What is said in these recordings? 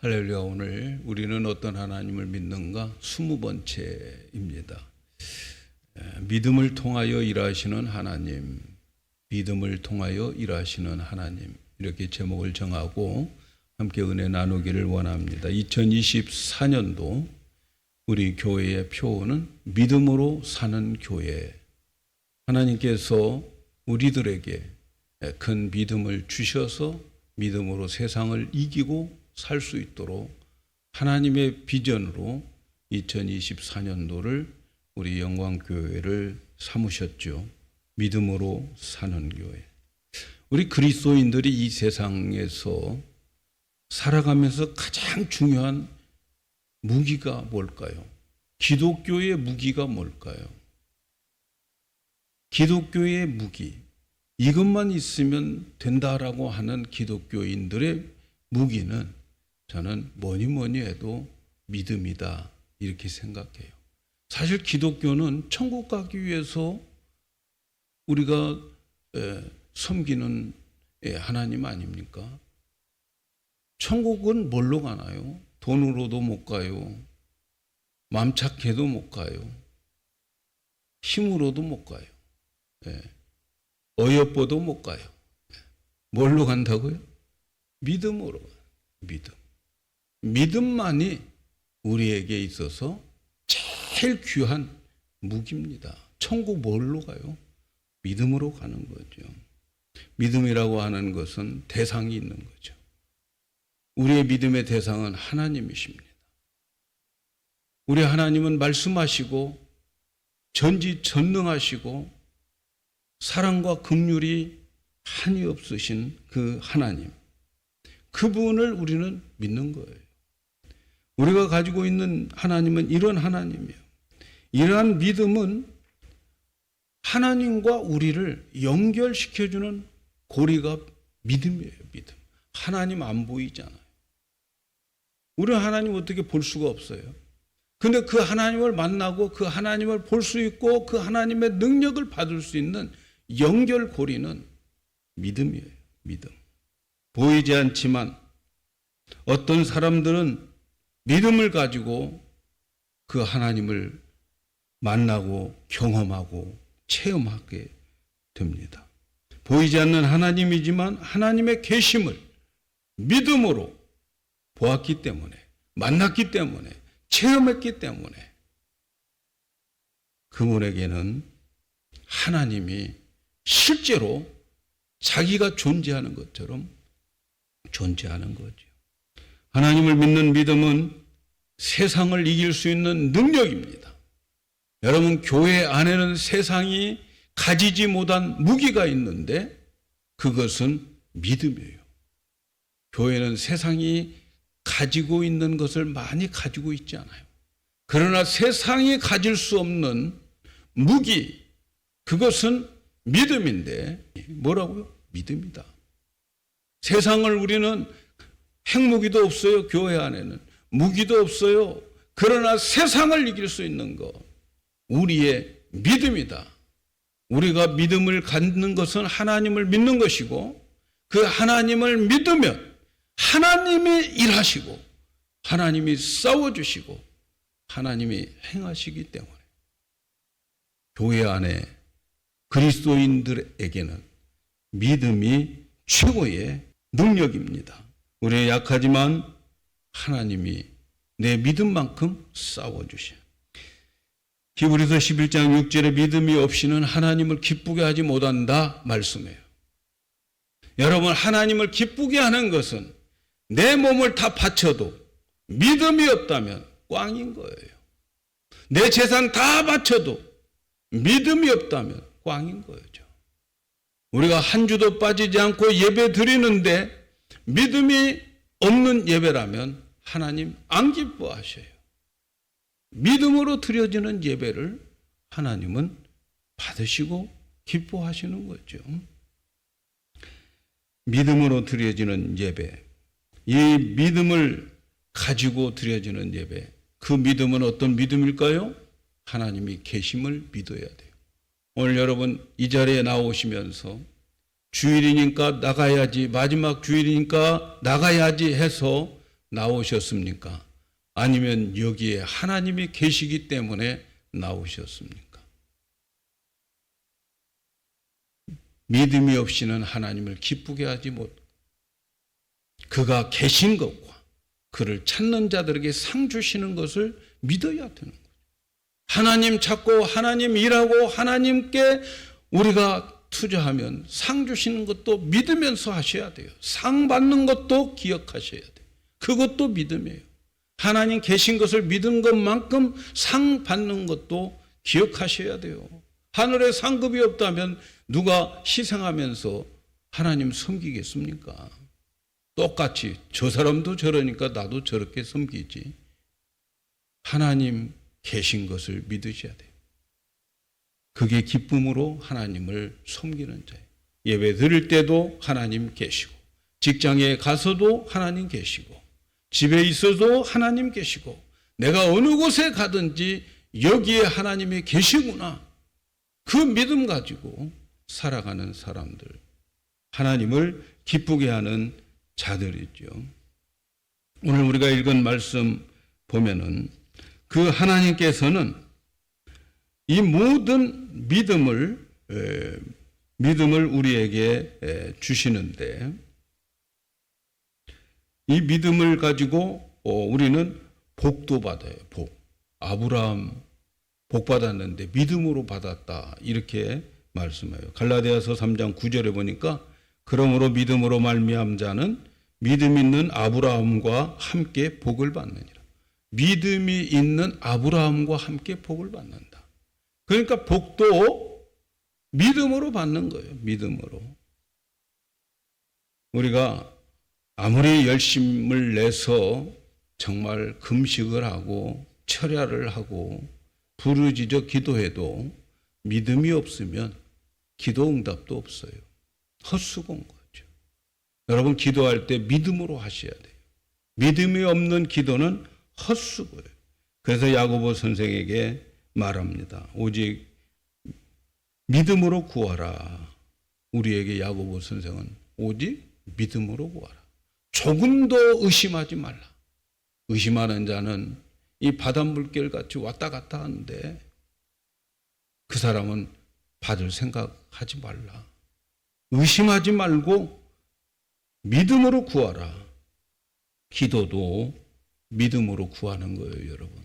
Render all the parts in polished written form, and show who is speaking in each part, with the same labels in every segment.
Speaker 1: 할렐루야. 오늘 우리는 어떤 하나님을 믿는가? 20번째입니다. 믿음을 통하여 일하시는 하나님, 믿음을 통하여 일하시는 하나님, 이렇게 제목을 정하고 함께 은혜 나누기를 원합니다. 2024년도 우리 교회의 표어는 믿음으로 사는 교회. 하나님께서 우리들에게 큰 믿음을 주셔서 믿음으로 세상을 이기고 살 수 있도록 하나님의 비전으로 2024년도를 우리 영광교회를 삼으셨죠. 믿음으로 사는 교회. 우리 그리스도인들이 이 세상에서 살아가면서 가장 중요한 무기가 뭘까요? 기독교의 무기가 뭘까요? 기독교의 무기, 이것만 있으면 된다라고 하는 기독교인들의 무기는 저는 뭐니 해도 믿음이다, 이렇게 생각해요. 사실 기독교는 천국 가기 위해서 우리가 섬기는 하나님 아닙니까? 천국은 뭘로 가나요? 돈으로도 못 가요. 마음 착해도 못 가요. 힘으로도 못 가요. 어여뻐도 못 가요. 뭘로 간다고요? 믿음으로 가요. 믿음만이 우리에게 있어서 제일 귀한 무기입니다. 천국 뭘로 가요? 믿음으로 가는 거죠. 믿음이라고 하는 것은 대상이 있는 거죠. 우리의 믿음의 대상은 하나님이십니다. 우리 하나님은 말씀하시고 전지전능하시고 사랑과 긍휼이 한이 없으신 그 하나님, 그분을 우리는 믿는 거예요. 우리가 가지고 있는 하나님은 이런 하나님이에요. 이러한 믿음은 하나님과 우리를 연결시켜주는 고리가 믿음이에요. 믿음. 하나님 안 보이잖아요. 우리 하나님 어떻게 볼 수가 없어요. 근데 그 하나님을 만나고 그 하나님을 볼 수 있고 그 하나님의 능력을 받을 수 있는 연결고리는 믿음이에요. 믿음. 보이지 않지만 어떤 사람들은 믿음을 가지고 그 하나님을 만나고 경험하고 체험하게 됩니다. 보이지 않는 하나님이지만 하나님의 계심을 믿음으로 보았기 때문에, 만났기 때문에, 체험했기 때문에 그분에게는 하나님이 실제로 자기가 존재하는 것처럼 존재하는 거죠. 하나님을 믿는 믿음은 세상을 이길 수 있는 능력입니다. 여러분, 교회 안에는 세상이 가지지 못한 무기가 있는데 그것은 믿음이에요. 교회는 세상이 가지고 있는 것을 많이 가지고 있지 않아요. 그러나 세상이 가질 수 없는 무기, 그것은 믿음인데 뭐라고요? 믿음이다. 세상을 우리는 핵무기도 없어요. 교회 안에는 무기도 없어요. 그러나 세상을 이길 수 있는 것, 우리의 믿음이다. 우리가 믿음을 갖는 것은 하나님을 믿는 것이고 그 하나님을 믿으면 하나님이 일하시고 하나님이 싸워주시고 하나님이 행하시기 때문에 교회 안에 그리스도인들에게는 믿음이 최고의 능력입니다. 우리는 약하지만 하나님이 내 믿음만큼 싸워주셔. 히브리서 11장 6절에 믿음이 없이는 하나님을 기쁘게 하지 못한다 말씀해요. 여러분, 하나님을 기쁘게 하는 것은 내 몸을 다 바쳐도 믿음이 없다면 꽝인 거예요. 내 재산 다 바쳐도 믿음이 없다면 꽝인 거죠. 우리가 한 주도 빠지지 않고 예배 드리는데 믿음이 없는 예배라면 하나님 안 기뻐하셔요. 믿음으로 드려지는 예배를 하나님은 받으시고 기뻐하시는 거죠. 믿음으로 드려지는 예배, 이 믿음을 가지고 드려지는 예배, 그 믿음은 어떤 믿음일까요? 하나님이 계심을 믿어야 돼요. 오늘 여러분 이 자리에 나오시면서 주일이니까 나가야지, 마지막 주일이니까 나가야지 해서 나오셨습니까? 아니면 여기에 하나님이 계시기 때문에 나오셨습니까? 믿음이 없이는 하나님을 기쁘게 하지 못. 그가 계신 것과 그를 찾는 자들에게 상 주시는 것을 믿어야 되는 거죠. 하나님 찾고 하나님 일하고 하나님께 우리가 투자하면 상 주시는 것도 믿으면서 하셔야 돼요. 상 받는 것도 기억하셔야 돼요. 그것도 믿음이에요. 하나님 계신 것을 믿은 것만큼 상 받는 것도 기억하셔야 돼요. 하늘에 상급이 없다면 누가 희생하면서 하나님 섬기겠습니까? 똑같이 저 사람도 저러니까 나도 저렇게 섬기지. 하나님 계신 것을 믿으셔야 돼요. 그게 기쁨으로 하나님을 섬기는 자예요. 예배 드릴 때도 하나님 계시고, 직장에 가서도 하나님 계시고, 집에 있어도 하나님 계시고, 내가 어느 곳에 가든지 여기에 하나님이 계시구나. 그 믿음 가지고 살아가는 사람들, 하나님을 기쁘게 하는 자들이죠. 오늘 우리가 읽은 말씀 보면은 그 하나님께서는 이 모든 믿음을 우리에게 주시는데, 이 믿음을 가지고 우리는 복도 받아요. 복. 아브라함 복 받았는데 믿음으로 받았다, 이렇게 말씀해요. 갈라디아서 3장 9절에 보니까 그러므로 믿음으로 말미암은 자는 믿음 있는 아브라함과 함께 복을 받느니라. 믿음이 있는 아브라함과 함께 복을 받는다. 그러니까 복도 믿음으로 받는 거예요. 믿음으로. 우리가 아무리 열심을 내서 정말 금식을 하고 철야를 하고 부르짖어 기도해도 믿음이 없으면 기도 응답도 없어요. 헛수고인 거죠. 여러분, 기도할 때 믿음으로 하셔야 돼요. 믿음이 없는 기도는 헛수고예요. 그래서 야고보 선생에게 말합니다. 오직 믿음으로 구하라. 우리에게 야고보 선생은 오직 믿음으로 구하라. 조금도 의심하지 말라. 의심하는 자는 이 바닷물결 같이 왔다 갔다 하는데 그 사람은 받을 생각하지 말라. 의심하지 말고 믿음으로 구하라. 기도도 믿음으로 구하는 거예요, 여러분.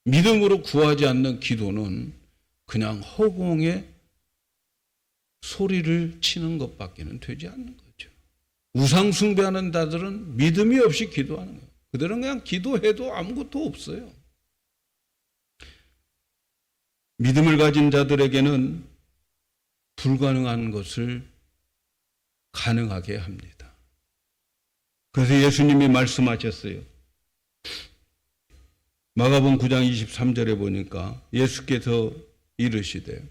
Speaker 1: 믿음으로 구하지 않는 기도는 그냥 허공에 소리를 치는 것밖에는 되지 않는 거죠. 우상 숭배하는 자들은 믿음이 없이 기도하는 거예요. 그들은 그냥 기도해도 아무것도 없어요. 믿음을 가진 자들에게는 불가능한 것을 가능하게 합니다. 그래서 예수님이 말씀하셨어요. 마가복음 9장 23절에 보니까 예수께서 이르시되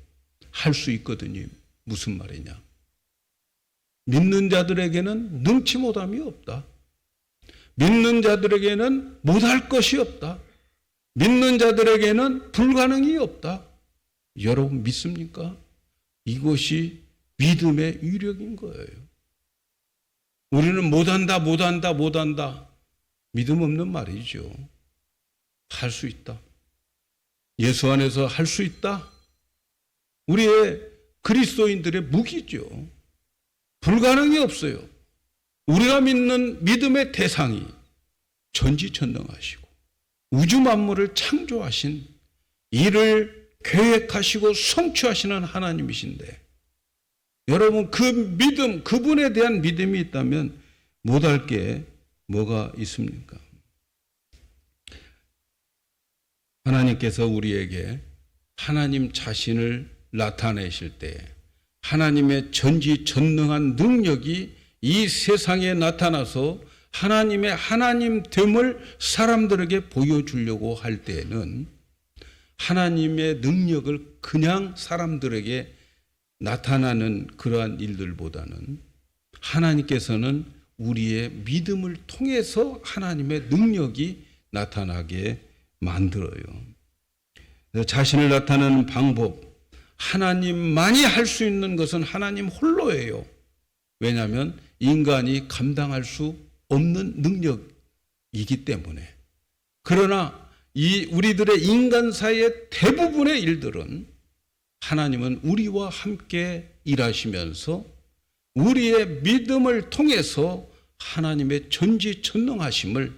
Speaker 1: 할 수 있거든요. 무슨 말이냐? 믿는 자들에게는 능치 못함이 없다. 믿는 자들에게는 못할 것이 없다. 믿는 자들에게는 불가능이 없다. 여러분 믿습니까? 이것이 믿음의 위력인 거예요. 우리는 못한다. 믿음 없는 말이죠. 할 수 있다. 예수 안에서 할 수 있다. 우리의 그리스도인들의 무기죠. 불가능이 없어요. 우리가 믿는 믿음의 대상이 전지전능하시고 우주 만물을 창조하신, 이를 계획하시고 성취하시는 하나님이신데, 여러분 그 믿음, 그분에 대한 믿음이 있다면 못할 게 뭐가 있습니까? 하나님께서 우리에게 하나님 자신을 나타내실 때 하나님의 전지전능한 능력이 이 세상에 나타나서 하나님의 하나님됨을 사람들에게 보여주려고 할 때에는 하나님의 능력을 그냥 사람들에게 나타나는 그러한 일들보다는 하나님께서는 우리의 믿음을 통해서 하나님의 능력이 나타나게 만들어요. 자신을 나타내는 방법, 하나님만이 할 수 있는 것은 하나님 홀로예요. 왜냐하면 인간이 감당할 수 없는 능력이 이기 때문에. 그러나 이 우리들의 인간사의 대부분의 일들은 하나님은 우리와 함께 일하시면서 우리의 믿음을 통해서 하나님의 전지전능하심을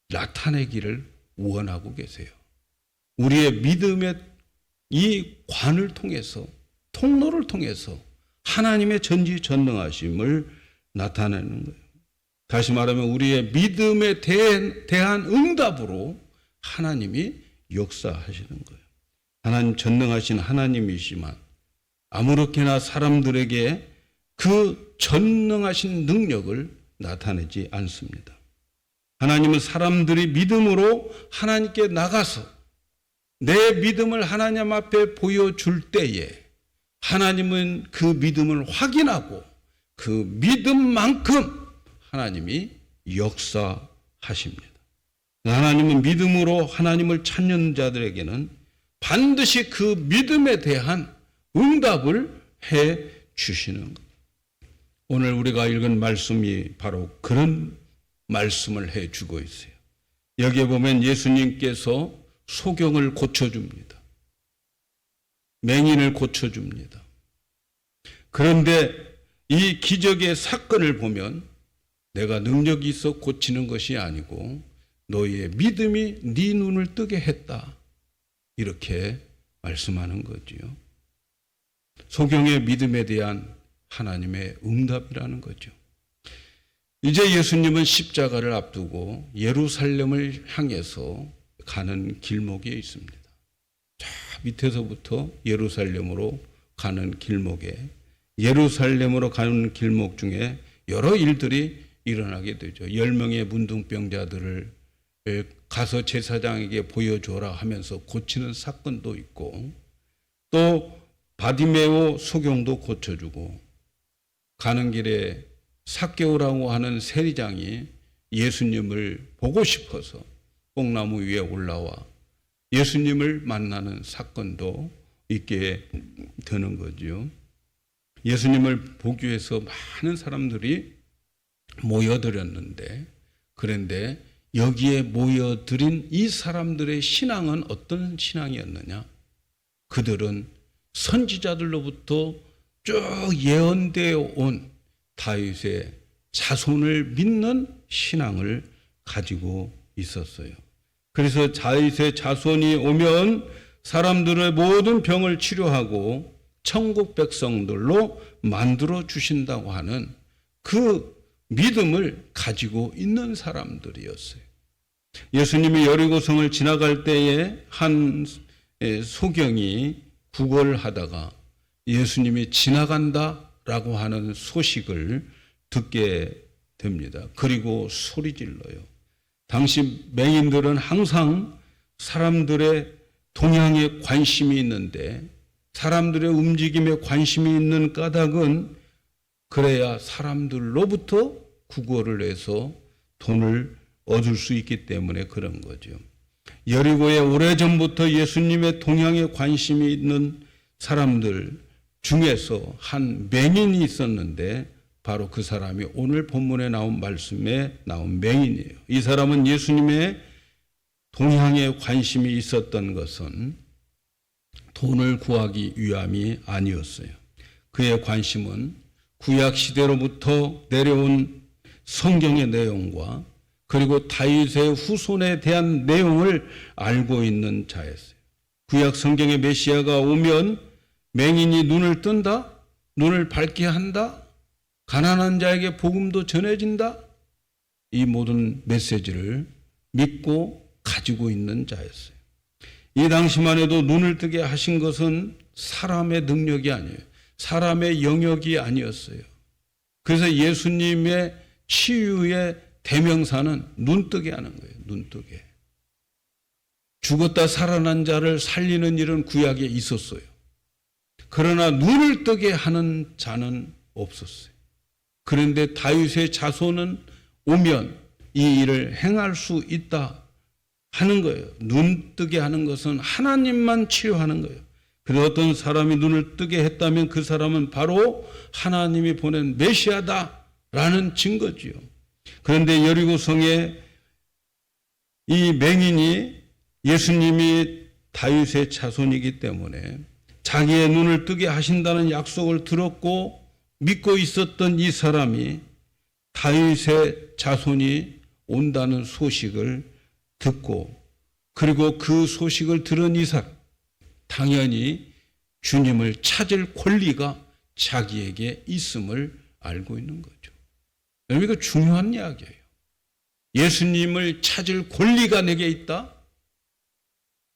Speaker 1: 나타내기를 원하고 계세요. 우리의 믿음의 이 관을 통해서, 통로를 통해서 하나님의 전지전능하심을 나타내는 거예요. 다시 말하면 우리의 믿음에 대한 응답으로 하나님이 역사하시는 거예요. 하나님 전능하신 하나님이시만 아무렇게나 사람들에게 그 전능하신 능력을 나타내지 않습니다. 하나님은 사람들이 믿음으로 하나님께 나가서 내 믿음을 하나님 앞에 보여줄 때에 하나님은 그 믿음을 확인하고 그 믿음만큼 하나님이 역사하십니다. 하나님은 믿음으로 하나님을 찾는 자들에게는 반드시 그 믿음에 대한 응답을 해 주시는 것. 오늘 우리가 읽은 말씀이 바로 그런 말씀을 해 주고 있어요. 여기에 보면 예수님께서 소경을 고쳐줍니다. 맹인을 고쳐줍니다. 그런데 이 기적의 사건을 보면 내가 능력이 있어 고치는 것이 아니고 너희의 믿음이 네 눈을 뜨게 했다. 이렇게 말씀하는 거지요. 소경의 믿음에 대한 하나님의 응답이라는 거죠. 이제 예수님은 십자가를 앞두고 예루살렘을 향해서 가는 길목에 있습니다. 저 밑에서부터 예루살렘으로 가는 길목에, 예루살렘으로 가는 길목 중에 여러 일들이 일어나게 되죠. 10명의 문둥병자들을 가서 제사장에게 보여줘라 하면서 고치는 사건도 있고, 또 바디메오 소경도 고쳐주고, 가는 길에 삭개오라고 하는 세리장이 예수님을 보고 싶어서 뽕나무 위에 올라와 예수님을 만나는 사건도 있게 되는 거죠. 예수님을 보기 위해서 많은 사람들이 모여들었는데, 그런데 여기에 모여들인 이 사람들의 신앙은 어떤 신앙이었느냐? 그들은 선지자들로부터 쭉 예언되어 온 다윗의 자손을 믿는 신앙을 가지고 있었어요. 그래서 다윗의 자손이 오면 사람들의 모든 병을 치료하고 천국 백성들로 만들어 주신다고 하는 그 믿음을 가지고 있는 사람들이었어요. 예수님이 여리고성을 지나갈 때에 한 소경이 구걸하다가 예수님이 지나간다라고 하는 소식을 듣게 됩니다. 그리고 소리 질러요. 당시 맹인들은 항상 사람들의 동향에 관심이 있는데, 사람들의 움직임에 관심이 있는 까닭은 그래야 사람들로부터 구걸을 해서 돈을 얻을 수 있기 때문에 그런 거죠. 여리고에 오래전부터 예수님의 동향에 관심이 있는 사람들 중에서 한 맹인이 있었는데, 바로 그 사람이 오늘 본문에 나온 말씀에 나온 맹인이에요. 이 사람은 예수님의 동향에 관심이 있었던 것은 돈을 구하기 위함이 아니었어요. 그의 관심은 구약 시대로부터 내려온 성경의 내용과 그리고 다윗의 후손에 대한 내용을 알고 있는 자였어요. 구약 성경의 메시아가 오면 맹인이 눈을 뜬다? 눈을 밝게 한다? 가난한 자에게 복음도 전해진다? 이 모든 메시지를 믿고 가지고 있는 자였어요. 이 당시만 해도 눈을 뜨게 하신 것은 사람의 능력이 아니에요. 사람의 영역이 아니었어요. 그래서 예수님의 치유의 대명사는 눈뜨게 하는 거예요. 눈뜨게. 죽었다 살아난 자를 살리는 일은 구약에 있었어요. 그러나 눈을 뜨게 하는 자는 없었어요. 그런데 다윗의 자손은 오면 이 일을 행할 수 있다 하는 거예요. 눈 뜨게 하는 것은 하나님만 치유하는 거예요. 그래서 어떤 사람이 눈을 뜨게 했다면 그 사람은 바로 하나님이 보낸 메시아다라는 증거지요. 그런데 여리고성에 이 맹인이 예수님이 다윗의 자손이기 때문에 자기의 눈을 뜨게 하신다는 약속을 들었고 믿고 있었던 이 사람이 다윗의 자손이 온다는 소식을 듣고, 그리고 그 소식을 들은 이 사람, 당연히 주님을 찾을 권리가 자기에게 있음을 알고 있는 거죠. 여러분, 이거 중요한 이야기예요. 예수님을 찾을 권리가 내게 있다.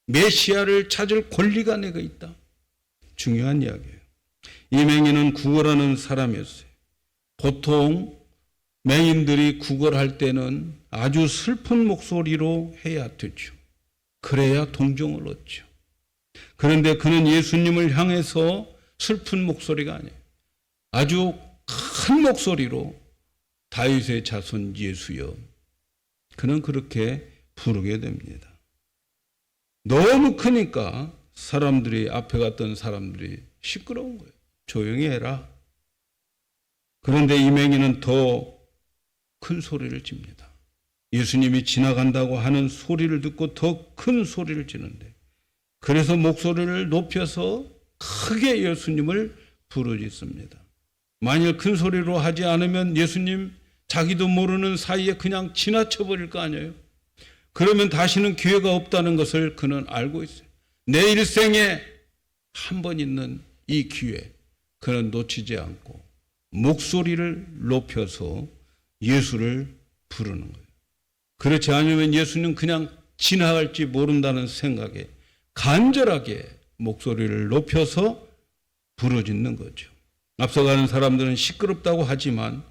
Speaker 1: 메시아를 찾을 권리가 내게 있다. 중요한 이야기예요. 이 맹인은 구걸하는 사람이었어요. 보통 맹인들이 구걸할 때는 아주 슬픈 목소리로 해야 되죠. 그래야 동정을 얻죠. 그런데 그는 예수님을 향해서 슬픈 목소리가 아니에요. 아주 큰 목소리로 다윗의 자손 예수여, 그는 그렇게 부르게 됩니다. 너무 크니까 사람들이, 앞에 갔던 사람들이 시끄러운 거예요. 조용히 해라. 그런데 이 맹인은 더 큰 소리를 칩니다. 예수님이 지나간다고 하는 소리를 듣고 더 큰 소리를 지는데, 그래서 목소리를 높여서 크게 예수님을 부르짖습니다. 만일 큰 소리로 하지 않으면 예수님 자기도 모르는 사이에 그냥 지나쳐 버릴 거 아니에요. 그러면 다시는 기회가 없다는 것을 그는 알고 있어요. 내 일생에 한 번 있는 이 기회, 그는 놓치지 않고 목소리를 높여서 예수를 부르는 거예요. 그렇지 않으면 예수는 그냥 지나갈지 모른다는 생각에 간절하게 목소리를 높여서 부르짖는 거죠. 앞서가는 사람들은 시끄럽다고 하지만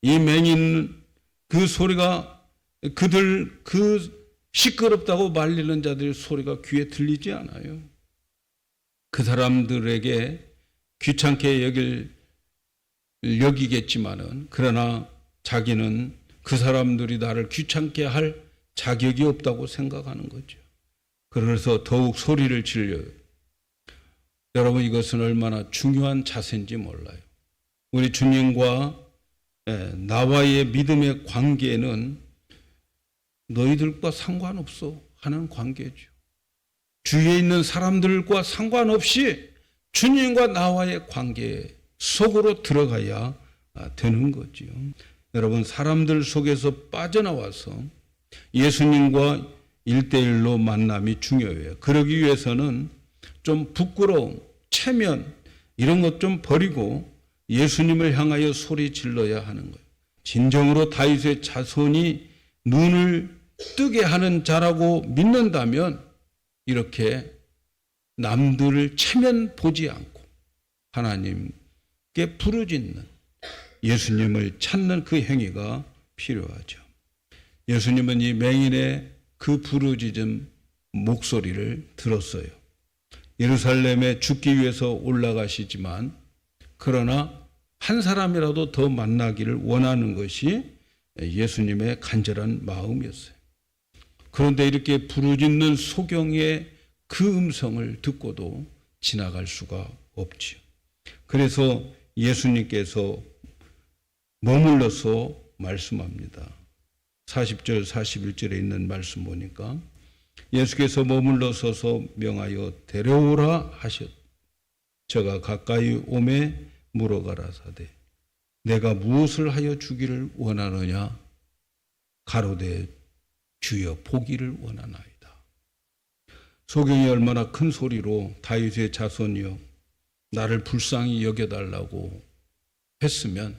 Speaker 1: 이 맹인 그 소리가, 그 시끄럽다고 말리는 자들의 소리가 귀에 들리지 않아요. 그 사람들에게 귀찮게 여기겠지만은, 그러나 자기는 그 사람들이 나를 귀찮게 할 자격이 없다고 생각하는 거죠. 그래서 더욱 소리를 질러요. 여러분, 이것은 얼마나 중요한 자세인지 몰라요. 우리 주님과 나와의 믿음의 관계는 너희들과 상관없어 하는 관계죠. 주위에 있는 사람들과 상관없이 주님과 나와의 관계 속으로 들어가야 되는 거지요. 여러분, 사람들 속에서 빠져나와서 예수님과 1대1로 만남이 중요해요. 그러기 위해서는 좀 부끄러움, 체면 이런 것 좀 버리고 예수님을 향하여 소리 질러야 하는 거예요. 진정으로 다윗의 자손이 눈을 뜨게 하는 자라고 믿는다면 이렇게 남들을 체면 보지 않고 하나님께 부르짖는, 예수님을 찾는 그 행위가 필요하죠. 예수님은 이 맹인의 그 부르짖음 목소리를 들었어요. 예루살렘에 죽기 위해서 올라가시지만, 그러나 한 사람이라도 더 만나기를 원하는 것이 예수님의 간절한 마음이었어요. 그런데 이렇게 부르짖는 소경의 그 음성을 듣고도 지나갈 수가 없지요. 그래서 예수님께서 머물러서 말씀합니다. 40절 41절에 있는 말씀 보니까 예수께서 머물러 서서 명하여 데려오라 하셨. 저가 가까이 오매 물어가라사대 내가 무엇을 하여 주기를 원하느냐. 가로되 주여 보기를 원하나이다. 소경이 얼마나 큰 소리로 다윗의 자손이여 나를 불쌍히 여겨달라고 했으면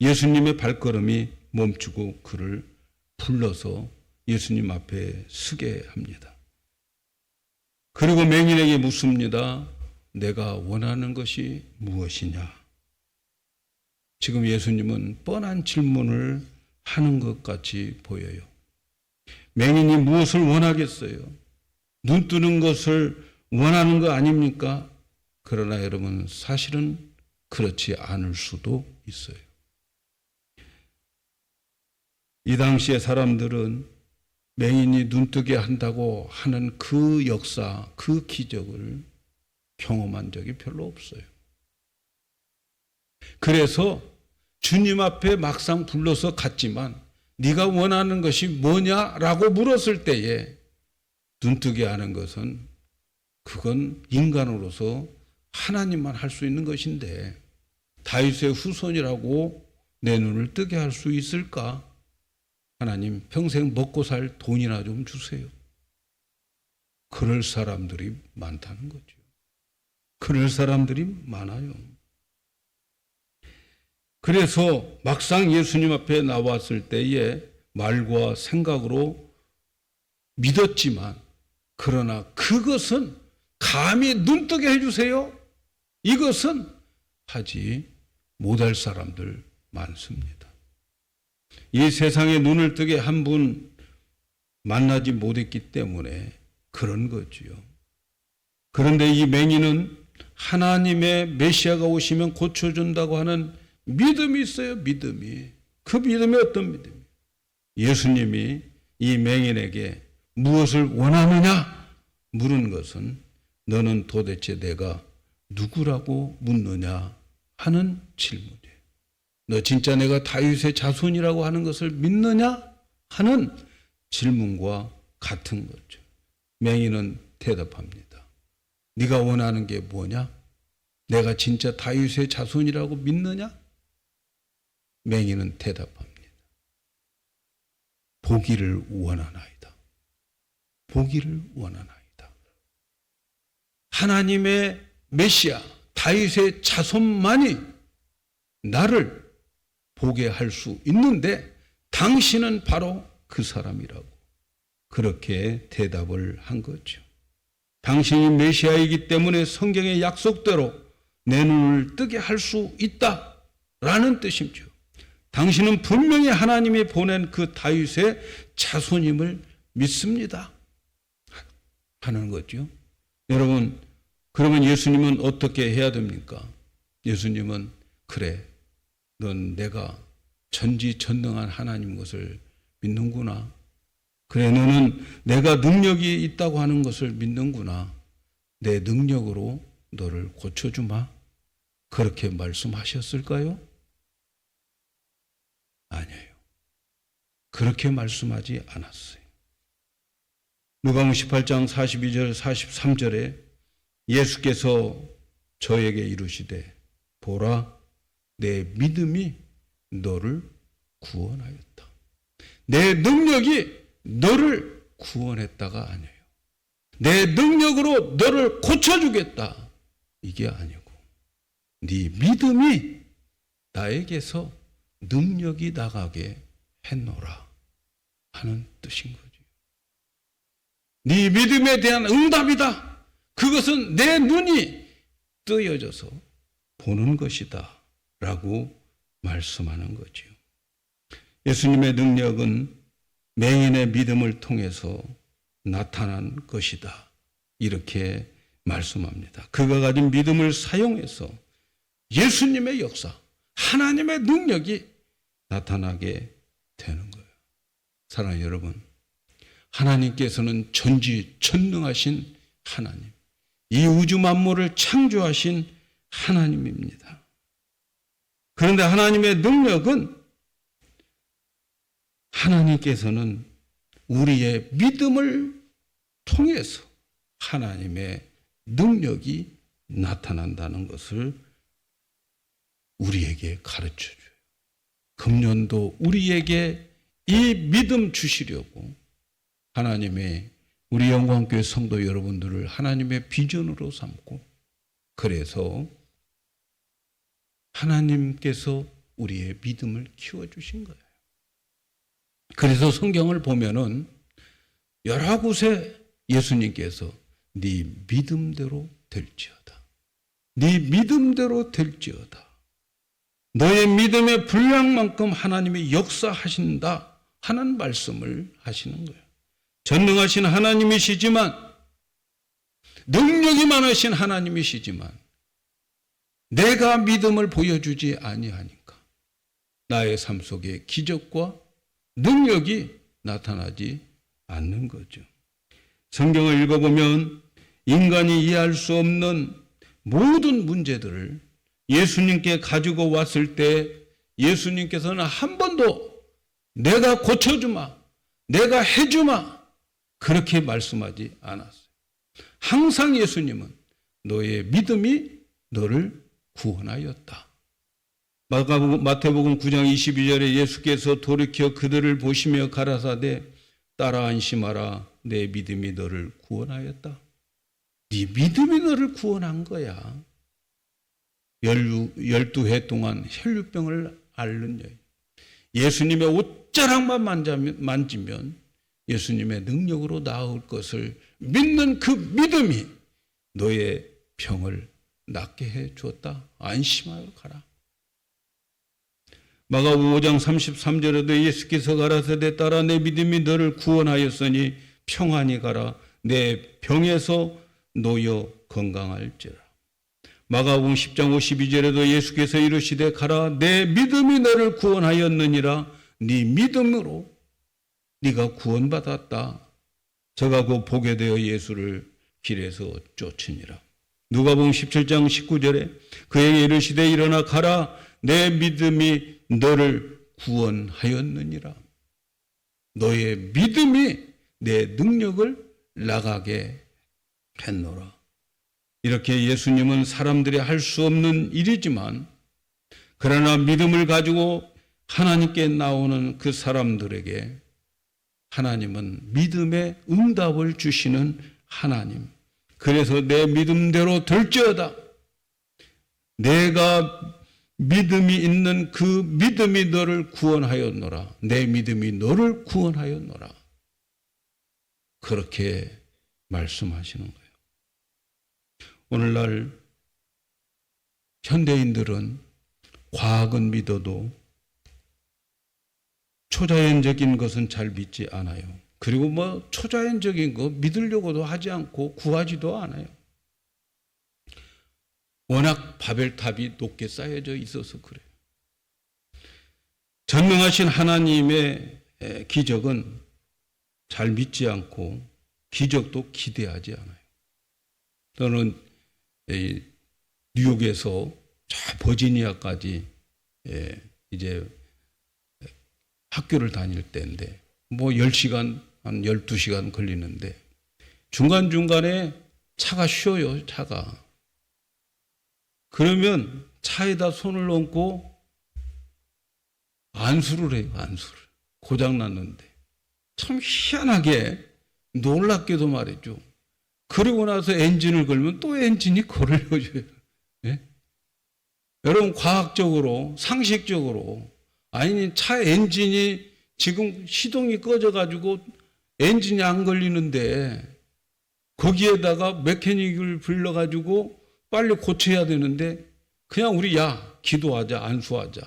Speaker 1: 예수님의 발걸음이 멈추고 그를 불러서 예수님 앞에 서게 합니다. 그리고 맹인에게 묻습니다. 내가 원하는 것이 무엇이냐? 지금 예수님은 뻔한 질문을 하는 것 같이 보여요. 맹인이 무엇을 원하겠어요? 눈 뜨는 것을 원하는 거 아닙니까? 그러나 여러분, 사실은 그렇지 않을 수도 있어요. 이 당시의 사람들은 맹인이 눈뜨게 한다고 하는 그 역사, 그 기적을 경험한 적이 별로 없어요. 그래서 주님 앞에 막상 불러서 갔지만 네가 원하는 것이 뭐냐라고 물었을 때에 눈뜨게 하는 것은 그건 인간으로서 하나님만 할 수 있는 것인데 다윗의 후손이라고 내 눈을 뜨게 할 수 있을까? 하나님 평생 먹고 살 돈이나 좀 주세요. 그럴 사람들이 많다는 거죠. 그럴 사람들이 많아요. 그래서 막상 예수님 앞에 나왔을 때에 말과 생각으로 믿었지만 그러나 그것은 감히 눈뜨게 해주세요. 이것은 하지 못할 사람들 많습니다. 이 세상에 눈을 뜨게 한 분 만나지 못했기 때문에 그런 거지요. 그런데 이 맹인은 하나님의 메시아가 오시면 고쳐준다고 하는 믿음이 있어요. 믿음이. 그 믿음이 어떤 믿음이에요? 예수님이 이 맹인에게 무엇을 원하느냐 물은 것은 너는 도대체 내가 누구라고 묻느냐 하는 질문이에요. 너 진짜 내가 다윗의 자손이라고 하는 것을 믿느냐 하는 질문과 같은 거죠. 맹인은 대답합니다. 네가 원하는 게 뭐냐? 내가 진짜 다윗의 자손이라고 믿느냐? 맹인은 대답합니다. 보기를 원하나이다. 보기를 원하나이다. 하나님의 메시아 다윗의 자손만이 나를 보게 할 수 있는데 당신은 바로 그 사람이라고 그렇게 대답을 한 거죠. 당신이 메시아이기 때문에 성경의 약속대로 내 눈을 뜨게 할 수 있다라는 뜻이죠. 당신은 분명히 하나님이 보낸 그 다윗의 자손임을 믿습니다 하는 거죠. 여러분, 그러면 예수님은 어떻게 해야 됩니까? 예수님은 그래, 넌 내가 전지전능한 하나님 것을 믿는구나. 그래, 너는 내가 능력이 있다고 하는 것을 믿는구나. 내 능력으로 너를 고쳐주마. 그렇게 말씀하셨을까요? 아니에요. 그렇게 말씀하지 않았어요. 누가복음 18장 42절 43절에 예수께서 저에게 이르시되 보라 내 믿음이 너를 구원하였다. 내 능력이 너를 구원했다가 아니에요. 내 능력으로 너를 고쳐주겠다. 이게 아니고 네 믿음이 나에게서 능력이 나가게 했노라 하는 뜻인 거죠. 네 믿음에 대한 응답이다. 그것은 내 눈이 뜨여져서 보는 것이다 라고 말씀하는 거죠. 예수님의 능력은 맹인의 믿음을 통해서 나타난 것이다 이렇게 말씀합니다. 그가 가진 믿음을 사용해서 예수님의 역사, 하나님의 능력이 나타나게 되는 거예요. 사랑하는 여러분, 하나님께서는 전지전능하신 하나님, 이 우주 만물을 창조하신 하나님입니다. 그런데 하나님의 능력은 하나님께서는 우리의 믿음을 통해서 하나님의 능력이 나타난다는 것을 우리에게 가르쳐줘요. 금년도 우리에게 이 믿음 주시려고 하나님의 우리 영광교회 성도 여러분들을 하나님의 비전으로 삼고 그래서 하나님께서 우리의 믿음을 키워주신 거예요. 그래서 성경을 보면은 여러 곳에 예수님께서 네 믿음대로 될지어다. 네 믿음대로 될지어다. 너의 믿음의 분량만큼 하나님이 역사하신다 하는 말씀을 하시는 거예요. 전능하신 하나님이시지만 능력이 많으신 하나님이시지만 내가 믿음을 보여주지 아니하니까 나의 삶 속에 기적과 능력이 나타나지 않는 거죠. 성경을 읽어보면 인간이 이해할 수 없는 모든 문제들을 예수님께 가지고 왔을 때 예수님께서는 한 번도 내가 고쳐주마, 내가 해주마, 그렇게 말씀하지 않았어요. 항상 예수님은 너의 믿음이 너를 구원하였다. 마태복음 9장 22절에 예수께서 돌이켜 그들을 보시며 가라사대 따라 안심하라, 내 믿음이 너를 구원하였다. 네 믿음이 너를 구원한 거야. 12해 동안 혈류병을 앓는 여인, 예수님의 옷자락만 만지면 예수님의 능력으로 나을 것을 믿는 그 믿음이 너의 병을 낫게 해 주었다. 안심하여 가라. 마가복음 5장 33절에도 예수께서 가라사대 따라 내 믿음이 너를 구원하였으니 평안히 가라, 내 병에서 놓여 건강할지라. 마가복음 10장 52절에도 예수께서 이르시되 가라, 내 믿음이 너를 구원하였느니라, 네 믿음으로 네가 구원받았다. 저가 곧 보게 되어 예수를 길에서 쫓으니라. 누가복음 17장 19절에 그에게 이르시되 일어나 가라, 내 믿음이 너를 구원하였느니라. 너의 믿음이 내 능력을 나가게 했노라. 이렇게 예수님은 사람들이 할 수 없는 일이지만, 그러나 믿음을 가지고 하나님께 나오는 그 사람들에게 하나님은 믿음의 응답을 주시는 하나님. 그래서 내 믿음대로 될지어다. 내가 믿음이 있는 그 믿음이 너를 구원하였노라. 내 믿음이 너를 구원하였노라. 그렇게 말씀하시는 거예요. 오늘날 현대인들은 과학은 믿어도 초자연적인 것은 잘 믿지 않아요. 그리고 초자연적인 거 믿으려고도 하지 않고 구하지도 않아요. 워낙 바벨탑이 높게 쌓여져 있어서 그래요. 전능하신 하나님의 기적은 잘 믿지 않고 기적도 기대하지 않아요. 저는 뉴욕에서 저 버지니아까지 이제 학교를 다닐 때인데 10시간, 한 12시간 걸리는데 중간중간에 차가 쉬어요, 차가. 그러면 차에다 손을 얹고 안수를 해요, 안수를. 고장났는데. 참 희한하게 놀랍게도 말이죠. 그러고 나서 엔진을 걸면 또 엔진이 걸려줘요. 예? 여러분, 과학적으로, 상식적으로, 아니, 차 엔진이 지금 시동이 꺼져가지고 엔진이 안 걸리는데 거기에다가 메커닉을 불러가지고 빨리 고쳐야 되는데 그냥 우리 기도하자, 안수하자.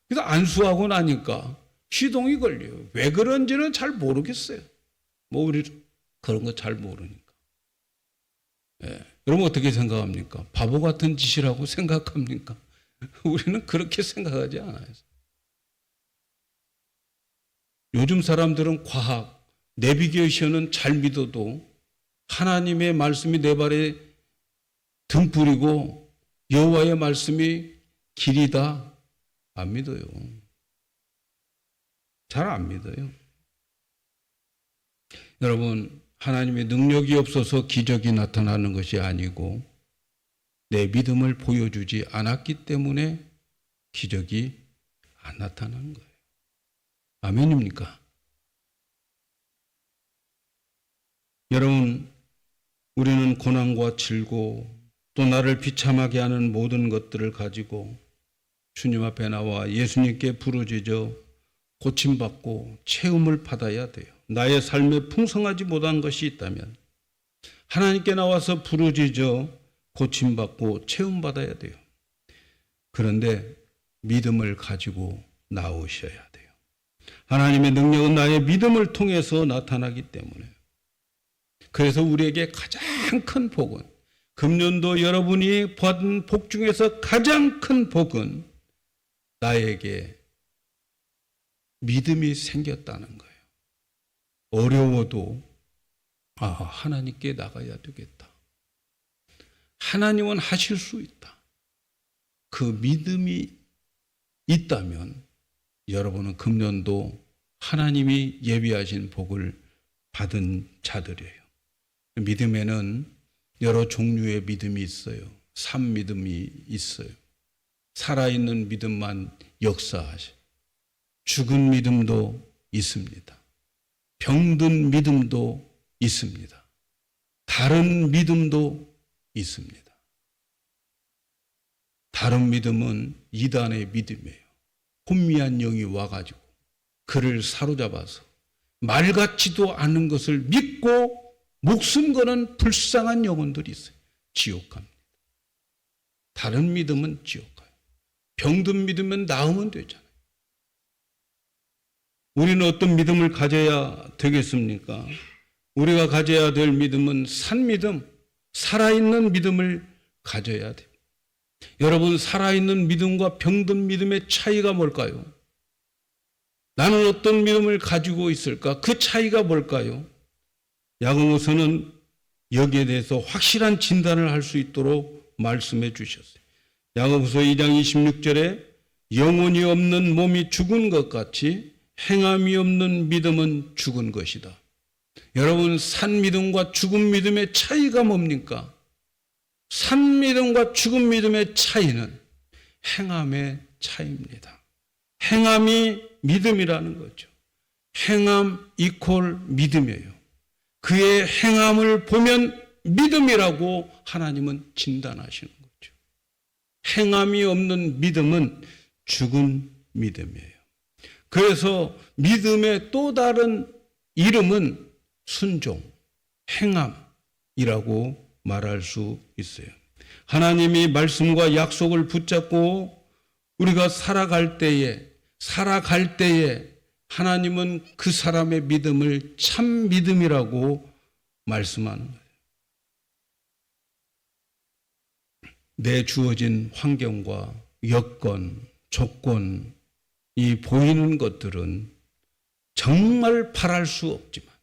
Speaker 1: 그래서 안수하고 나니까 시동이 걸려요. 왜 그런지는 잘 모르겠어요. 우리 그런 거 잘 모르니까. 예. 여러분 어떻게 생각합니까? 바보 같은 짓이라고 생각합니까? 우리는 그렇게 생각하지 않아요. 요즘 사람들은 과학, 내비게이션은 잘 믿어도 하나님의 말씀이 내 발에 등불이고 여호와의 말씀이 길이다, 안 믿어요. 잘 안 믿어요. 여러분, 하나님의 능력이 없어서 기적이 나타나는 것이 아니고 내 믿음을 보여주지 않았기 때문에 기적이 안 나타나는 거예요. 아멘입니까? 여러분, 우리는 고난과 질고 또 나를 비참하게 하는 모든 것들을 가지고 주님 앞에 나와 예수님께 부르짖어 고침받고 체험을 받아야 돼요. 나의 삶에 풍성하지 못한 것이 있다면 하나님께 나와서 부르짖어 고침받고 체험받아야 돼요. 그런데 믿음을 가지고 나오셔야 돼요. 하나님의 능력은 나의 믿음을 통해서 나타나기 때문에. 그래서 우리에게 가장 큰 복은, 금년도 여러분이 받은 복 중에서 가장 큰 복은 나에게 믿음이 생겼다는 거예요. 어려워도 하나님께 나가야 되겠다. 하나님은 하실 수 있다. 그 믿음이 있다면 여러분은 금년도 하나님이 예비하신 복을 받은 자들이에요. 믿음에는 여러 종류의 믿음이 있어요. 산 믿음이 있어요. 살아있는 믿음만 역사하셔. 죽은 믿음도 있습니다. 병든 믿음도 있습니다. 다른 믿음도 있습니다. 다른 믿음은 이단의 믿음이에요. 혼미한 영이 와가지고 그를 사로잡아서 말 같지도 않은 것을 믿고 목숨 거는 불쌍한 영혼들이 있어요. 지옥 갑니다. 다른 믿음은 지옥 가요. 병든 믿으면 나으면 되잖아요. 우리는 어떤 믿음을 가져야 되겠습니까? 우리가 가져야 될 믿음은 산 믿음, 살아있는 믿음을 가져야 돼요. 여러분, 살아있는 믿음과 병든 믿음의 차이가 뭘까요? 나는 어떤 믿음을 가지고 있을까? 그 차이가 뭘까요? 야고보서는 여기에 대해서 확실한 진단을 할 수 있도록 말씀해 주셨어요. 야고보서 2장 26절에 영혼이 없는 몸이 죽은 것 같이 행함이 없는 믿음은 죽은 것이다. 여러분, 산 믿음과 죽은 믿음의 차이가 뭡니까? 산 믿음과 죽은 믿음의 차이는 행함의 차이입니다. 행함이 믿음이라는 거죠. 행함 이퀄 믿음이에요. 그의 행함을 보면 믿음이라고 하나님은 진단하시는 거죠. 행함이 없는 믿음은 죽은 믿음이에요. 그래서 믿음의 또 다른 이름은 순종, 행함이라고 말할 수 있어요. 하나님이 말씀과 약속을 붙잡고 우리가 살아갈 때에 하나님은 그 사람의 믿음을 참 믿음이라고 말씀하는 거예요. 내 주어진 환경과 여건, 조건, 이 보이는 것들은 정말 바랄 수 없지만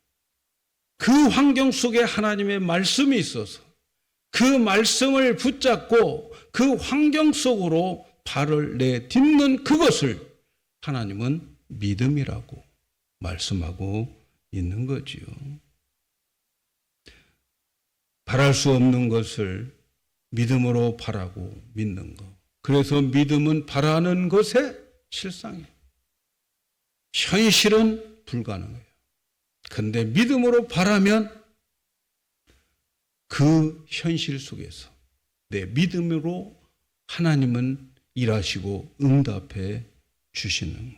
Speaker 1: 그 환경 속에 하나님의 말씀이 있어서 그 말씀을 붙잡고 그 환경 속으로 발을 내딛는 그것을 하나님은 믿음이라고 말씀하고 있는 거지요. 바랄 수 없는 것을 믿음으로 바라고 믿는 것. 그래서 믿음은 바라는 것의 실상이에요. 현실은 불가능해요. 그런데 믿음으로 바라면 그 현실 속에서 내 믿음으로 하나님은 일하시고 응답해 주시는 거예요.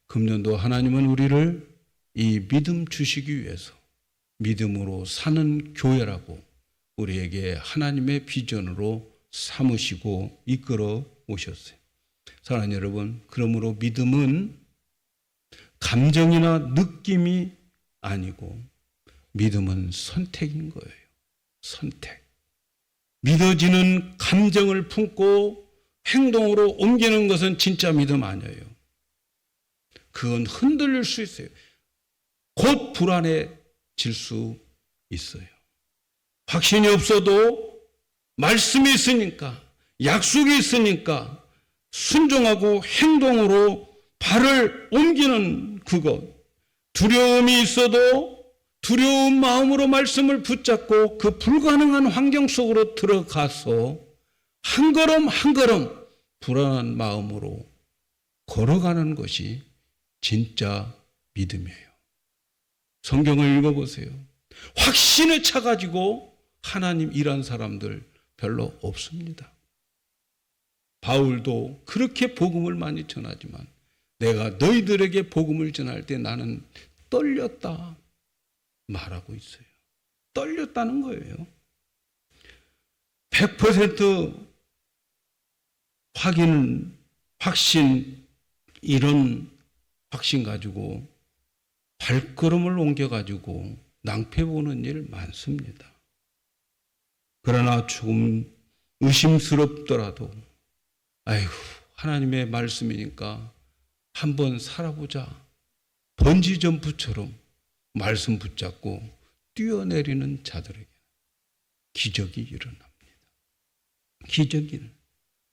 Speaker 1: 금년도 하나님은 우리를 이 믿음 주시기 위해서 믿음으로 사는 교회라고 우리에게 하나님의 비전으로 삼으시고 이끌어 오셨어요. 사랑하는 여러분, 그러므로 믿음은 감정이나 느낌이 아니고 믿음은 선택인 거예요. 선택. 믿어지는 감정을 품고 행동으로 옮기는 것은 진짜 믿음 아니에요. 그건 흔들릴 수 있어요. 곧 불안해질 수 있어요. 확신이 없어도 말씀이 있으니까, 약속이 있으니까 순종하고 행동으로 발을 옮기는 그것. 두려움이 있어도 두려운 마음으로 말씀을 붙잡고 그 불가능한 환경 속으로 들어가서 한 걸음 한 걸음 불안한 마음으로 걸어가는 것이 진짜 믿음이에요. 성경을 읽어보세요. 확신에 차가지고 하나님 일한 사람들 별로 없습니다. 바울도 그렇게 복음을 많이 전하지만 내가 너희들에게 복음을 전할 때 나는 떨렸다 말하고 있어요. 떨렸다는 거예요. 100% 확신, 이런 확신 가지고 발걸음을 옮겨가지고 낭패보는 일 많습니다. 그러나 조금 의심스럽더라도 아이고, 하나님의 말씀이니까 한번 살아보자. 번지점프처럼 말씀 붙잡고 뛰어내리는 자들에게 기적이 일어납니다. 기적이.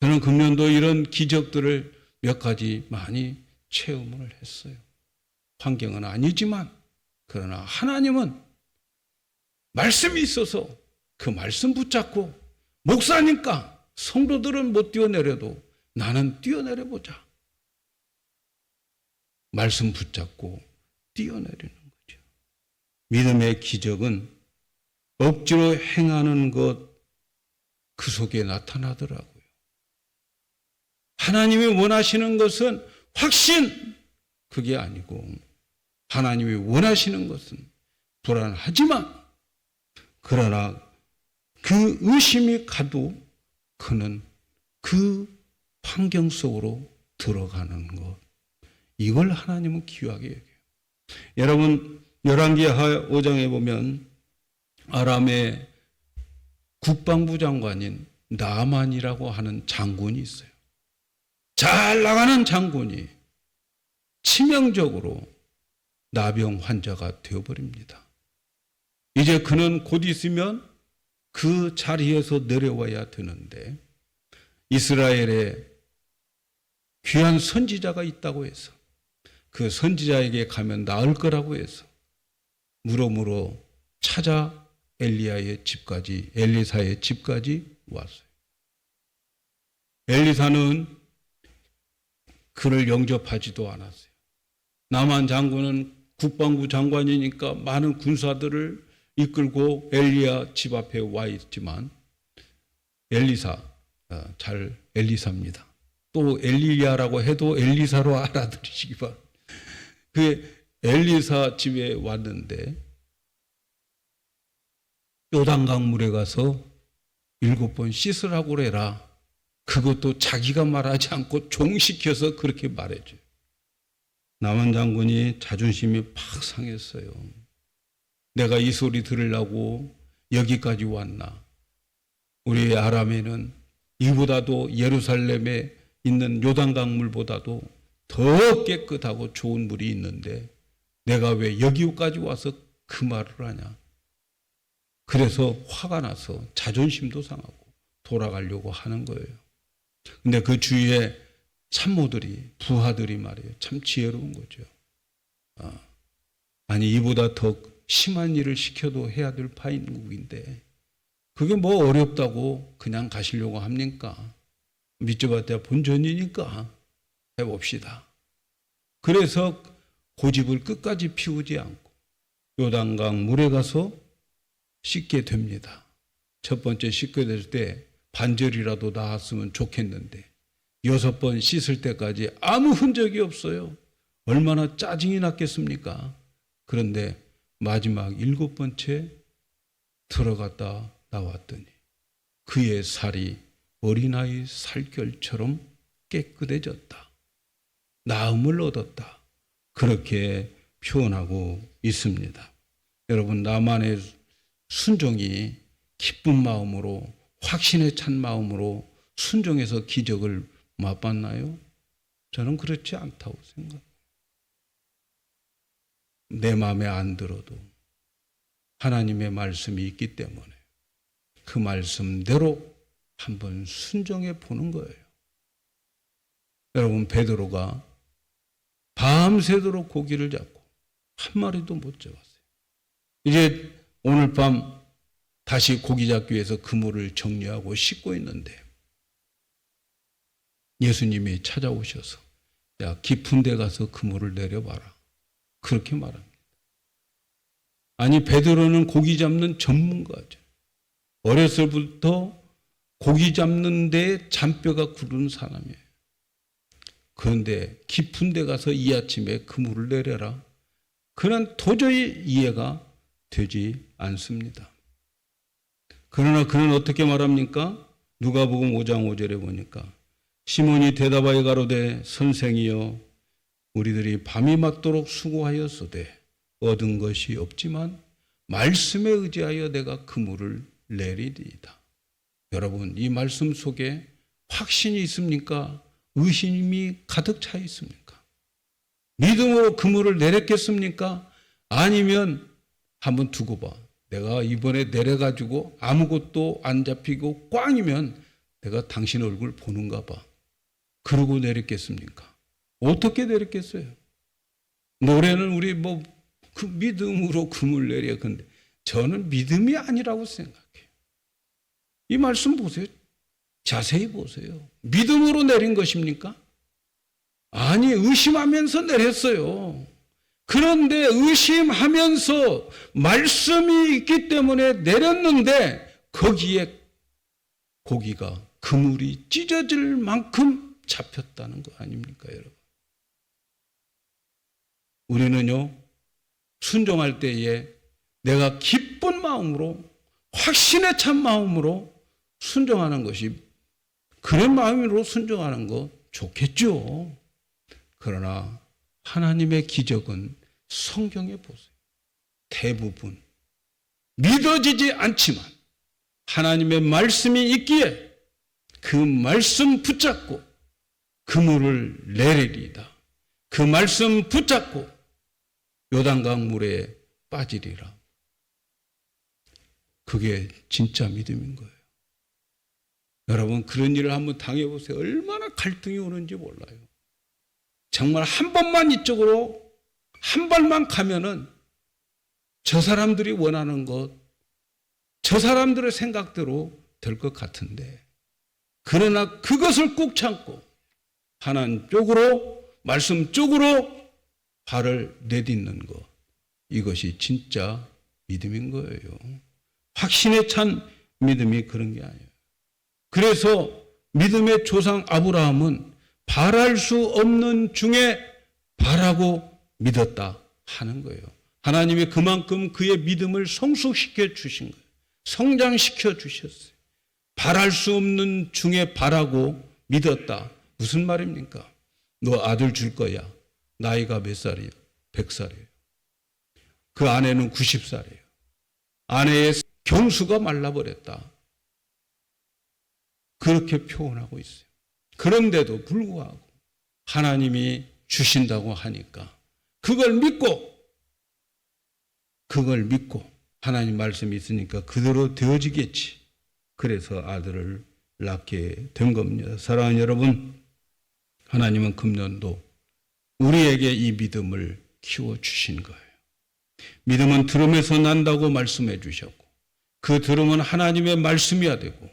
Speaker 1: 저는 금년도 이런 기적들을 몇 가지 많이 체험을 했어요. 환경은 아니지만 그러나 하나님은 말씀이 있어서 그 말씀 붙잡고 목사니까 성도들은 못 뛰어내려도 나는 뛰어내려보자. 말씀 붙잡고 뛰어내리는 거죠. 믿음의 기적은 억지로 행하는 것 그 속에 나타나더라고요. 하나님이 원하시는 것은 확신, 그게 아니고 하나님이 원하시는 것은 불안하지만 그러나 그 의심이 가도 그는 그 환경 속으로 들어가는 것, 이걸 하나님은 귀하게 여겨요. 여러분 열왕기하 5장에 보면 아람의 국방부 장관인 나만이라고 하는 장군이 있어요. 잘 나가는 장군이 치명적으로 나병 환자가 되어버립니다. 이제 그는 곧 있으면 그 자리에서 내려와야 되는데 이스라엘에 귀한 선지자가 있다고 해서 그 선지자에게 가면 나을 거라고 해서 물어물어 찾아 엘리사의 집까지 왔어요. 엘리사는 그를 영접하지도 않았어요. 나만 장군은 국방부 장관이니까 많은 군사들을 이끌고 엘리야 집 앞에 와 있지만 엘리사입니다. 또 엘리야라고 해도 엘리사로 알아들으시기 바랍니다. 그 엘리사 집에 왔는데 요단강 물에 가서 7번 씻으라고 그래라. 그것도 자기가 말하지 않고 종시켜서 그렇게 말해줘요. 나만 장군이 자존심이 팍 상했어요. 내가 이 소리 들으려고 여기까지 왔나. 우리 아람에는 이보다도 예루살렘에 있는 요단강 물보다도 더 깨끗하고 좋은 물이 있는데 내가 왜 여기까지 와서 그 말을 하냐. 그래서 화가 나서 자존심도 상하고 돌아가려고 하는 거예요. 근데 그 주위에 참모들이, 부하들이 말이에요. 참 지혜로운 거죠. 아니 이보다 더 심한 일을 시켜도 해야 될 파인국인데 그게 뭐 어렵다고 그냥 가시려고 합니까? 믿져봤자 본전이니까 해봅시다. 그래서 고집을 끝까지 피우지 않고 요단강 물에 가서 씻게 됩니다. 첫 번째 씻게 될 때 반절이라도 나았으면 좋겠는데 6번 씻을 때까지 아무 흔적이 없어요. 얼마나 짜증이 났겠습니까? 그런데 마지막 7번째 들어갔다 나왔더니 그의 살이 어린아이 살결처럼 깨끗해졌다. 나음을 얻었다. 그렇게 표현하고 있습니다. 여러분 나만의 순종이 기쁜 마음으로 확신에 찬 마음으로 순종해서 기적을 맛봤나요? 저는 그렇지 않다고 생각해요. 내 마음에 안 들어도 하나님의 말씀이 있기 때문에 그 말씀대로 한번 순종해 보는 거예요. 여러분 베드로가 밤새도록 고기를 잡고 한 마리도 못 잡았어요. 이제 오늘 밤 다시 고기 잡기 위해서 그물을 정리하고 씻고 있는데 예수님이 찾아오셔서 야 깊은 데 가서 그물을 내려봐라. 그렇게 말합니다. 아니 베드로는 고기 잡는 전문가죠. 어렸을 때부터 고기 잡는 데 잔뼈가 굳은 사람이에요. 그런데 깊은 데 가서 이 아침에 그물을 내려라. 그는 도저히 이해가 되지 않습니다. 그러나 그는 어떻게 말합니까? 누가복음 5장 5절에 보니까 시몬이 대답하여 가로되 선생이여 우리들이 밤이 맞도록 수고하였으되 얻은 것이 없지만 말씀에 의지하여 내가 그물을 내리리이다. 여러분 이 말씀 속에 확신이 있습니까? 의심이 가득 차 있습니까? 믿음으로 그물을 내렸겠습니까? 아니면 한번 두고 봐. 내가 이번에 내려가지고 아무것도 안 잡히고 꽝이면 내가 당신 얼굴 보는가 봐. 그러고 내렸겠습니까? 어떻게 내렸겠어요? 노래는 우리 그 믿음으로 금을 내려. 근데 저는 믿음이 아니라고 생각해요. 이 말씀 보세요. 자세히 보세요. 믿음으로 내린 것입니까? 아니, 의심하면서 내렸어요. 그런데 의심하면서 말씀이 있기 때문에 내렸는데 거기에 고기가 그물이 찢어질 만큼 잡혔다는 거 아닙니까, 여러분? 우리는요, 순종할 때에 내가 기쁜 마음으로, 확신에 찬 마음으로 순종하는 것이, 그런 마음으로 순종하는 거 좋겠죠. 그러나 하나님의 기적은 성경에 보세요. 대부분 믿어지지 않지만 하나님의 말씀이 있기에 그 말씀 붙잡고 그물을 내리리이다. 그 말씀 붙잡고 요단강 물에 빠지리라. 그게 진짜 믿음인 거예요. 여러분, 그런 일을 한번 당해보세요. 얼마나 갈등이 오는지 몰라요. 정말 한 번만 이쪽으로 한 발만 가면은 저 사람들이 원하는 것, 저 사람들의 생각대로 될 것 같은데, 그러나 그것을 꾹 참고 하나님 쪽으로, 말씀 쪽으로 발을 내딛는 것, 이것이 진짜 믿음인 거예요. 확신에 찬 믿음이 그런 게 아니에요. 그래서 믿음의 조상 아브라함은 바랄 수 없는 중에 바라고 믿었다 하는 거예요. 하나님이 그만큼 그의 믿음을 성숙시켜 주신 거예요. 성장시켜 주셨어요. 바랄 수 없는 중에 바라고 믿었다. 무슨 말입니까? 너 아들 줄 거야. 나이가 몇 살이에요? 100살이에요. 그 아내는 90살이에요. 아내의 경수가 말라버렸다. 그렇게 표현하고 있어요. 그런데도 불구하고 하나님이 주신다고 하니까 그걸 믿고 하나님 말씀이 있으니까 그대로 되어지겠지. 그래서 아들을 낳게 된 겁니다. 사랑하는 여러분, 하나님은 금년도 우리에게 이 믿음을 키워주신 거예요. 믿음은 들음에서 난다고 말씀해 주셨고, 그 들음은 하나님의 말씀이어야 되고,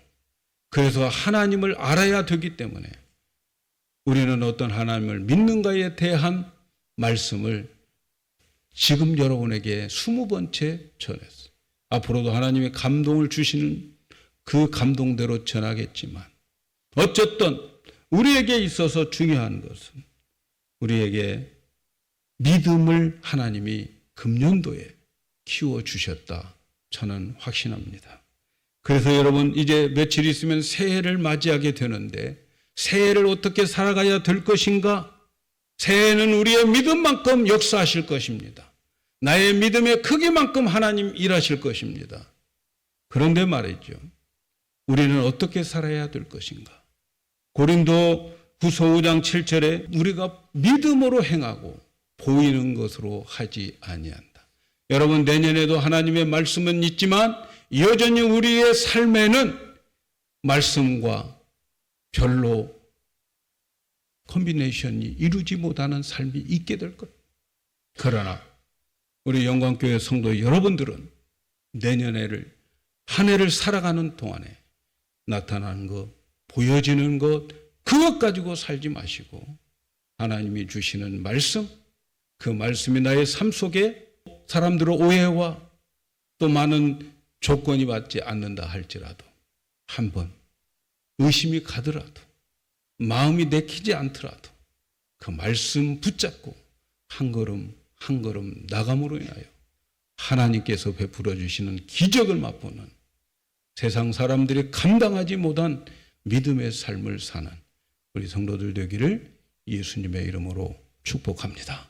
Speaker 1: 그래서 하나님을 알아야 되기 때문에 우리는 어떤 하나님을 믿는가에 대한 말씀을 지금 여러분에게 20번째 전했어요. 앞으로도 하나님의 감동을 주시는 그 감동대로 전하겠지만, 어쨌든 우리에게 있어서 중요한 것은 우리에게 믿음을 하나님이 금년도에 키워주셨다. 저는 확신합니다. 그래서 여러분, 이제 며칠 있으면 새해를 맞이하게 되는데 새해를 어떻게 살아가야 될 것인가? 새해는 우리의 믿음만큼 역사하실 것입니다. 나의 믿음의 크기만큼 하나님 일하실 것입니다. 그런데 말이죠, 우리는 어떻게 살아야 될 것인가? 고린도 후서 5장 7절에 우리가 믿음으로 행하고 보이는 것으로 하지 아니한다. 여러분, 내년에도 하나님의 말씀은 있지만 여전히 우리의 삶에는 말씀과 별로 콤비네이션이 이루지 못하는 삶이 있게 될 것. 그러나 우리 영광교회 성도 여러분들은 내년에를, 한 해를 살아가는 동안에 나타나는 것, 보여지는 것, 그것 가지고 살지 마시고 하나님이 주시는 말씀, 그 말씀이 나의 삶 속에 사람들의 오해와 또 많은 조건이 받지 않는다 할지라도 한번 의심이 가더라도 마음이 내키지 않더라도 그 말씀 붙잡고 한 걸음 한 걸음 나감으로 인하여 하나님께서 베풀어 주시는 기적을 맛보는, 세상 사람들이 감당하지 못한 믿음의 삶을 사는 우리 성도들 되기를 예수님의 이름으로 축복합니다.